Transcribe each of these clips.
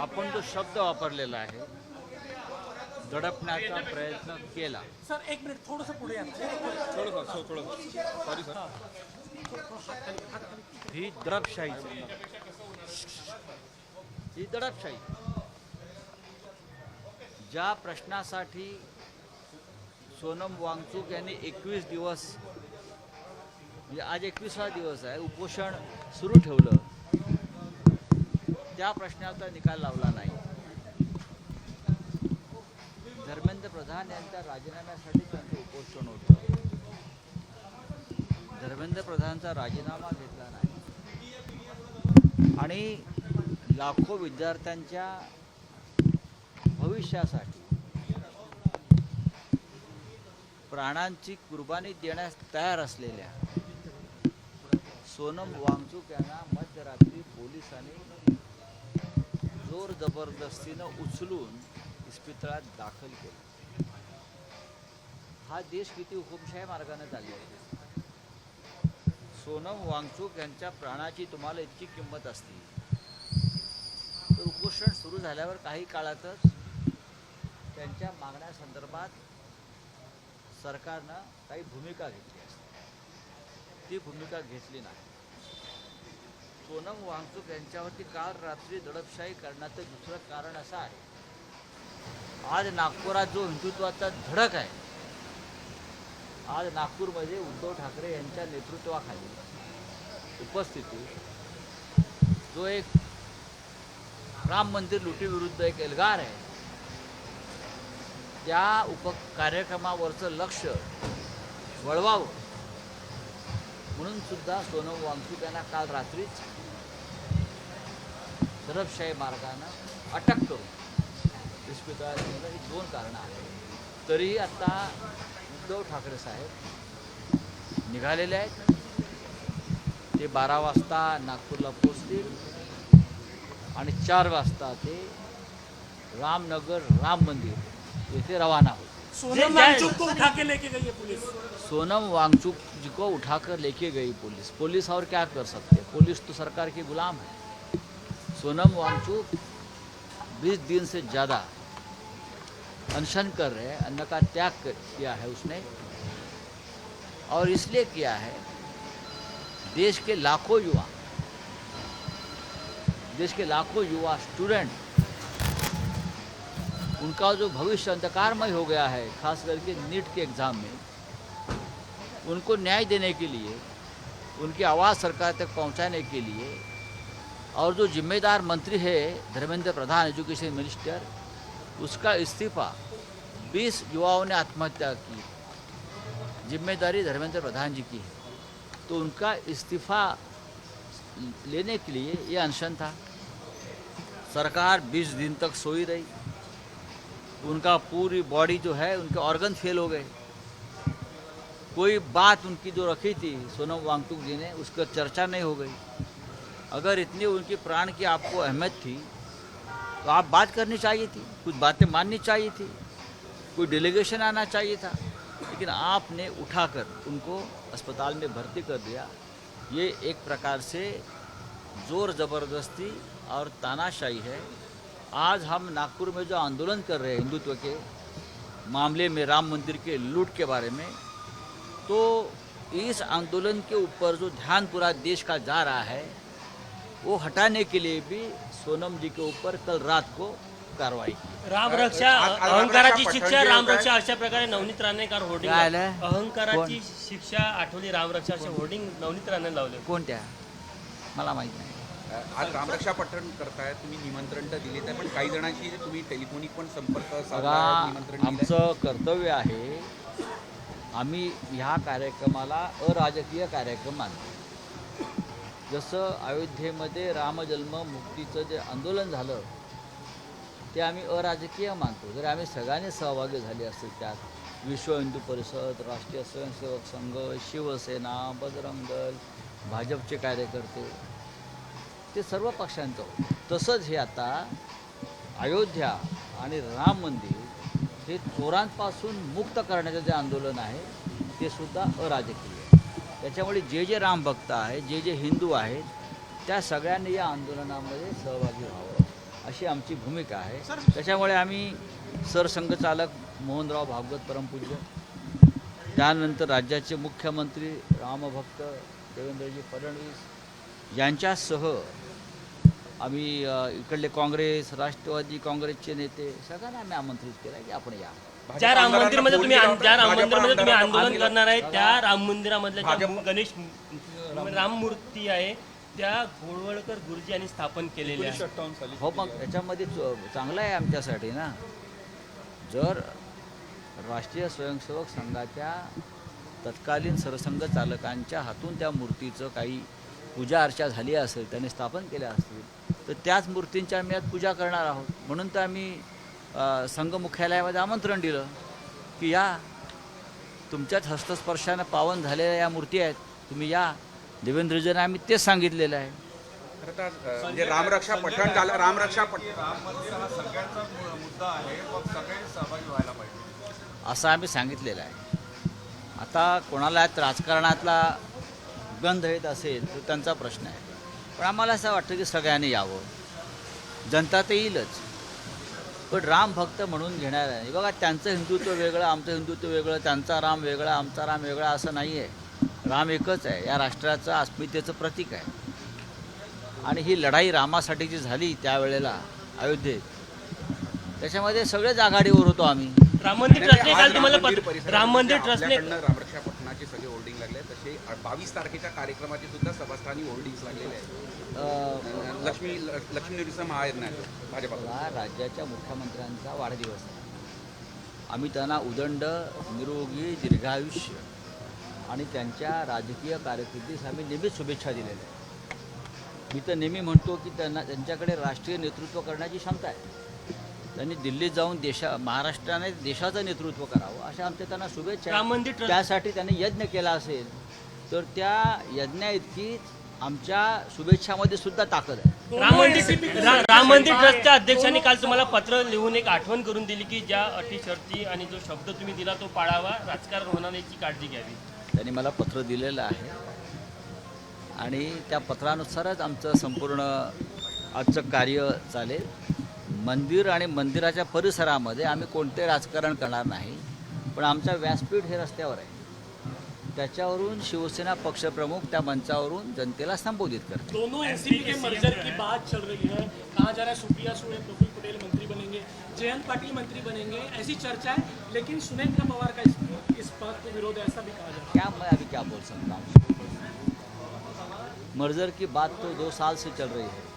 आपण जो शब्द वापरलेला आहे दडपण्याचा प्रयत्न केला। सर एक मिनिट थोडंसं पुढे या थोडं सॉरी सर। ही दडपशाही, ही दडपशाही। ज्या प्रश्नासाठी सोनम वांगचुक यांनी 21 दिवस, म्हणजे आज 21वा दिवस आहे, उपोषण सुरू ठेवलं, त्या प्रश्नाचा निकाल लावला नाही। धर्मेंद्र प्रधान यांच्या राजीनाम्यासाठी त्यांचं उपोषण होतं, धर्मेंद्र प्रधानचा राजीनामा घेतला नाही आणि लाखो विद्यार्थ्यांच्या भविष्यासाठी प्राणांची कुर्बानी देण्यास तयार असलेल्या सोनम वांगचुक यांना मध्यरात्री पोलिसांनी जोर जबरदस्तीनं उचलून इस्पितळात दाखल केलं। हा देश किती हुकुमशाही मार्गाने चालला आहे। सोनम वांगचुक यांच्या प्राणाची तुम्हाला इतकी किंमत असती तर उपोषण सुरू झाल्यावर काही काळातच त्यांच्या मागण्यासंदर्भात सरकारनं काही भूमिका घेतली असती। ती भूमिका घेतली नाही। सोनम वांगचुक यांच्यावरती काल रात्री दडपशाही करण्याचं दुसरं कारण असं आहे, आज नागपुरात जो हिंदुत्वाचा धडक आहे, आज नागपूरमध्ये उद्धव ठाकरे यांच्या नेतृत्वाखाली उपस्थितीत जो एक राम मंदिर लुटीविरुद्ध एक एल्गार आहे, त्या कार्यक्रमावरचं लक्ष वळवावं म्हणून सुद्धा सोनम वांगचुक यांना काल रात्रीच दडपशाही मार्गानं अटक करून इस्पितळात नेलं। ही दोन कारणं आहेत। तरीही आता उद्धव ठाकरे साहेब निघालेले आहेत। ते 12 वाजता नागपूरला पोचतील आणि 4 वाजता ते रामनगर राम मंदिर येथे रवाना होतील। सोनम वांगचुक को उठा के लेके गई है पुलिस। सोनम वांगचुक जी को उठाकर लेके गई पुलिस। पुलिस और क्या कर सकते हैं? पुलिस तो सरकार की गुलाम है। सोनम वांगचुक 20 दिन से ज़्यादा अनशन कर रहे हैं, अन्न का त्याग किया है उसने, और इसलिए किया है देश के लाखों युवा स्टूडेंट, उनका जो भविष्य अंधकारमय हो गया है, खास करके नीट के एग्ज़ाम में, उनको न्याय देने के लिए, उनकी आवाज़ सरकार तक पहुंचाने के लिए, और जो जिम्मेदार मंत्री है धर्मेंद्र प्रधान एजुकेशन मिनिस्टर, उसका इस्तीफ़ा 20 युवाओं ने आत्महत्या की, जिम्मेदारी धर्मेंद्र प्रधान जी की है, तो उनका इस्तीफ़ा लेने के लिए ये अनशन था। सरकार 20 दिन तक सोई रही, उनका पूरी बॉडी जो है, उनके ऑर्गन फेल हो गए। कोई बात उनकी जो रखी थी सोनम वांगचुक जी ने, उसका चर्चा नहीं हो गई। अगर इतनी उनकी प्राण की आपको अहमियत थी तो आप बात करनी चाहिए थी, कुछ बातें माननी चाहिए थी, कोई डेलीगेशन आना चाहिए था, लेकिन आपने उठाकर उनको अस्पताल में भर्ती कर दिया। ये एक प्रकार से ज़ोर ज़बरदस्ती और तानाशाही है। आज हम नागपुर में जो आंदोलन कर रहे हैं हिंदुत्व के मामले में, राम मंदिर के लूट के बारे में, तो इस आंदोलन के ऊपर जो ध्यान पूरा देश का जा रहा है, वो हटाने के लिए भी सोनम जी के ऊपर कल रात को कार्रवाई की। राम रक्षा अहंकाराची शिक्षा राम रक्षा अशा प्रकारे नवनीत राणेकर होर्डिंग, काय आलंय? अहंकाराची शिक्षा आठवली राम रक्षा असे होर्डिंग नवनीत राणे लावले। कोणत्या? मला माहीत नाही। आज रामरक्षा पठण करताय, तुम्ही निमंत्रण तर दिलेत आहे, पण काही जणांशी तुम्ही टेलिफोनिक पण संपर्क बघा, साधला, निमंत्रण दिलंय? आमचं कर्तव्य आहे, आम्ही ह्या कार्यक्रमाला अराजकीय कार्यक्रम मानतो। जसं अयोध्येमध्ये रामजन्म मुक्तीचं जे आंदोलन झालं ते आम्ही अराजकीय मानतो। जर आम्ही सगळ्यांनी सहभागी झाले असते त्यात, विश्व हिंदू परिषद, राष्ट्रीय स्वयंसेवक संघ, शिवसेना, बजरंग दल, भाजपचे कार्यकर्ते, ते सर्व पक्षांचं होतं। तसंच हे आता अयोध्या आणि राम मंदिर हे चोरांपासून मुक्त करण्याचं जे आंदोलन आहे ते सुद्धा अराजकीय आहे। त्याच्यामुळे जे जे राम भक्त आहेत, जे जे हिंदू आहेत, त्या सगळ्यांनी या आंदोलनामध्ये सहभागी व्हावं अशी आमची भूमिका आहे. त्याच्यामुळे आम्ही सरसंघचालक मोहनराव भागवत परमपूज्य, त्यानंतर राज्याचे मुख्यमंत्री रामभक्त देवेंद्रजी फडणवीस यांच्यासह आम्ही इकडले काँग्रेस, राष्ट्रवादी काँग्रेसचे नेते सगळ्यांना आम्ही आमंत्रित केलं की आपण या. ज्या राम मंदिरमध्ये तुम्ही आंदोलन करणार आहे त्या राम मंदिरामधल्या ज्या गणेश राम मूर्ती आहे त्या गोळवळकर गुरुजी यांनी स्थापन केलेल्या आहे. हो, मग याच्यामध्ये चांगलं आहे आमच्यासाठी ना. जर राष्ट्रीय स्वयंसेवक संघाच्या तत्कालीन सरसंघ चालकांच्या हातून त्या मूर्तीचं काही पूजा अर्चा झाली असेल, त्यांनी स्थापन केल्या असतील, तर त्याच मूर्तींची आम्ही आज पूजा करणार आहोत. म्हणून तर आम्ही संघ मुख्यालयामध्ये आमंत्रण दिलं की या, तुमच्याच हस्तस्पर्शानं पावन झालेल्या या मूर्ती आहेत, तुम्ही या. देवेंद्रजींना आम्ही तेच सांगितलेलं आहे. खरं तर म्हणजे रामरक्षा पठण झालं, रामरक्षा पठण सगळ्यांचा मुद्दा आहे, मग सगळे सहभागी व्हायला पाहिजे असं आम्ही सांगितलेलं आहे. आता कोणाला राजकारणातला गंध येत असेल तर त्यांचा प्रश्न आहे, पण आम्हाला असं वाटतं की सगळ्यांनी यावं. जनता तर येईलच, पण राम भक्त म्हणून घेणार आहे. बघा, त्यांचं हिंदुत्व वेगळं, आमचं हिंदुत्व वेगळं, त्यांचा राम वेगळा, आमचा राम वेगळा असं नाही आहे. राम एकच आहे, या राष्ट्राचं अस्मितेचं प्रतीक आहे. आणि ही लढाई रामासाठी जी झाली त्यावेळेला अयोध्येत, त्याच्यामध्ये सगळेच आघाडीवर होतो आम्ही. राम मंदिर ट्रस्टने काल तुम्हाला राम मंदिर ट्रस्टने रामरक्षा पठणाचे सगळे होर्डिंग लागले, तसे 22 तारखेच्या कार्यक्रमाचे सुद्धा सभास्थानी होर्डिंग्स लागलेले आहेत. लक्ष्मी नरसिंह महायज्ञाचं भाजपा राज्याच्या मुख्यमंत्र्यांचा वाढदिवस आहे. आम्ही त्यांना उदंड निरोगी दीर्घायुष्य आणि त्यांच्या राजकीय कारकिर्दीस आम्ही नेहमीच शुभेच्छा दिलेल्या आहेत. मी तर नेहमी म्हणतो की त्यांच्याकडे राष्ट्रीय नेतृत्व करण्याची क्षमता आहे. त्यांनी दिल्लीत जाऊन महाराष्ट्राने देशाचं नेतृत्व करावं अशा आमच्या त्यांना शुभेच्छा आहेत. त्यासाठी त्यांनी यज्ञ केला असेल तर त्या यज्ञा इतकीच आमच्या शुभेच्छामध्ये सुद्धा ताकद आहे. राम मंदिर ट्रस्टच्या अध्यक्षांनी काल तुम्हाला पत्र लिहून एक आठवण करून दिली की ज्या अटी शर्ती आणि जो शब्द तुम्ही दिला तो पाळावा, राजकारण होणार याची काळजी घ्यावी. त्यांनी मला पत्र दिलेलं आहे आणि त्या पत्रानुसारच आमचं संपूर्ण आजचं कार्य चालेल. मंदिर आणि मंदिराच्या परिसरामध्ये आम्ही कोणते राजकारण करणार नाही, पण आमचं व्यासपीठ हे रस्त्यावर आहे. त्याच्यावरून शिवसेना पक्षप्रमुख त्या मंचावरून जनतेला संबोधित करते. दोनों एनसीपी के मर्जर की बात चल रही है, कहा जा रहा है सुप्रिया सुळे, प्रफुल्ल पटेल मंत्री बनेंगे, जयंत पाटिल मंत्री बनेंगे, ऐसी चर्चा है. लेकिन सुनेंद्र पवार का इस बात को विरोध है, ऐसा भी कहा जा रहा है. क्या मैं अभी क्या बोल सकता हूँ? मर्जर की बात तो 2 साल से चल रही है,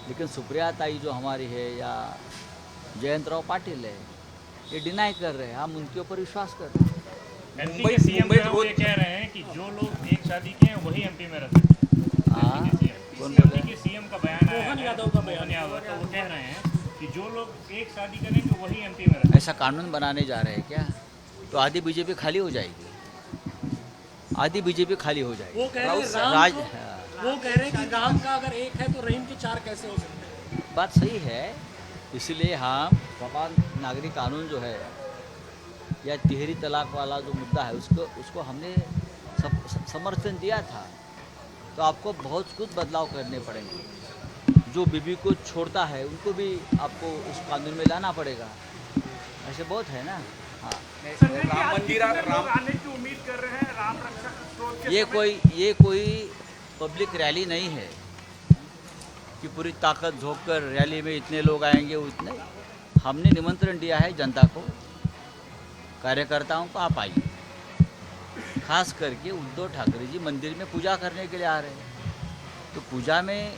लेकिन सुप्रिया ताई जो हमारी है या जयंतराव पाटिल है, ये डिनाई कर रहे हैं. हम उनके ऊपर विश्वास कर रहे हैं. एमपी के सीएम जो है वो ये कह रहे हैं कि जो लोग एक शादी के हैं वही एमपी में रह सकते हैं. एमपी के सीएम का बयान आया है, मोहन यादव का बयान आया हुआ, तो वो कह रहे हैं कि जो लोग एक शादी करेंगे वही एमपी में रह सकते हैं. ऐसा कानून बनाने जा रहे हैं क्या? तो आधी बीजेपी खाली हो जाएगी, आधी बीजेपी खाली हो जाएगी. वो कह रहे हैं कि राम का अगर एक है तो रहीम के 4 कैसे हो सकते हैं? बात सही है. इसलिए हम समान नागरिक कानून जो है या तिहरी तलाक वाला जो मुद्दा है उसको हमने समर्थन दिया था. तो आपको बहुत कुछ बदलाव करने पड़ेंगे. जो बीबी को छोड़ता है उनको भी आपको उस कानून में लाना पड़ेगा. ऐसे बहुत है ना. हाँ, राम मंदिर आने की उम्मीद कर रहे हैं. राम रक्षा स्रोत के ये कोई पब्लिक रैली नहीं है कि पूरी ताकत झोंक कर रैली में इतने लोग आएंगे उतने. हमने निमंत्रण दिया है जनता को, कार्यकर्ताओं को, आप आइए. खास करके उद्धव ठाकरे जी मंदिर में पूजा करने के लिए आ रहे हैं, तो पूजा में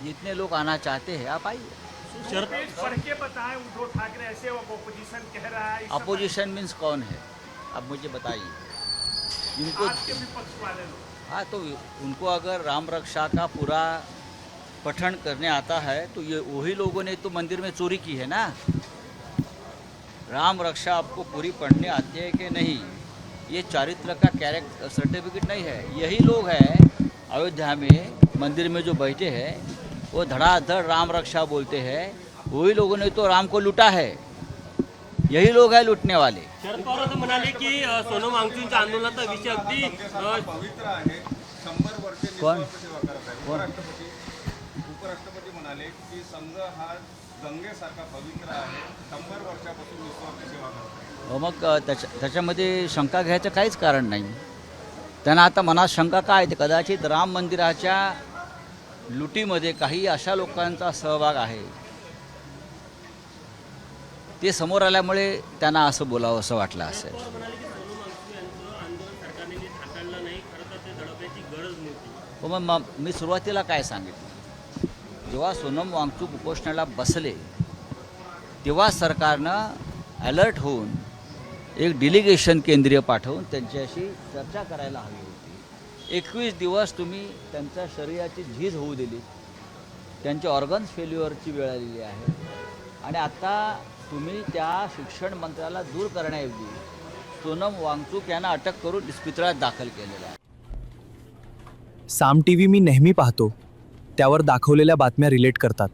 जितने लोग आना चाहते हैं आप आइए. पढ़ के बताएं, उद्धव ठाकरे ऐसे अपोजिशन कह रहा है. अपोजिशन मीन्स कौन है अब मुझे बताइए. इनको आपके विपक्ष वाले लोग. हाँ, तो उनको अगर राम रक्षा का पूरा पठन करने आता है तो ये वही लोगों ने तो मंदिर में चोरी की है ना. राम रक्षा आपको पूरी पढ़ने आती है कि नहीं, ये चारित्र का कैरेक्टर सर्टिफिकेट नहीं है. यही लोग हैं अयोध्या में मंदिर में जो बैठे हैं, वो धड़ाधड़ राम रक्षा बोलते हैं. वही लोगों ने तो राम को लूटा है. यही लोग हैं लूटने वाले. शरद पवार असं म्हणाले की सोनम वांगचुकच्या आंदोलनाचा विषय अगदी पवित्र आहे. 100 वर्षे कोण? निस्वार्थ सेवा करत आहे. कोण? उपराष्ट्रपती उपराष्ट्रपती म्हणाले की संघ हा गंगेसारखा पवित्र आहे, 100 वर्षापासून निस्वार्थ सेवा करतो. मग त्याच्यामध्ये शंका घ्यायचं काहीच कारण नाही. त्यांना आता मनात शंका काय आहे, कदाचित राम मंदिराच्या लुटीमध्ये काही अशा लोकांचा सहभाग आहे, ते समोर आल्यामुळे त्यांना असं बोलावं असं वाटलं असेल. पवार म्हणाले की सोनम वांगचुक यांचं आंदोलन सरकारने नीट हाताळलं नाही, खरं तर ते दडपण्याची गरज नव्हती. मग मी सुरुवातीला काय सांगितलं, जेव्हा सोनम वांगचुक उपोषणाला बसले तेव्हा सरकारनं अलर्ट होऊन एक डेलिगेशन केंद्रीय पाठवून त्यांच्याशी चर्चा करायला हवी होती. 21 दिवस तुम्ही त्यांच्या शरीराची झीज होऊ दिली, त्यांच्या ऑर्गन्स फेल्युअरची वेळ आलेली आहे आणि आता तुम्ही त्या शिक्षण मंत्र्याला दूर करण्याऐवजी सोनम वांगचुक यांना अटक करून इस्पितळात दाखल केलेलं आहे. साम टीव्ही मी नेहमी पाहतो, त्यावर दाखवलेल्या बातम्या रिलेट करतात.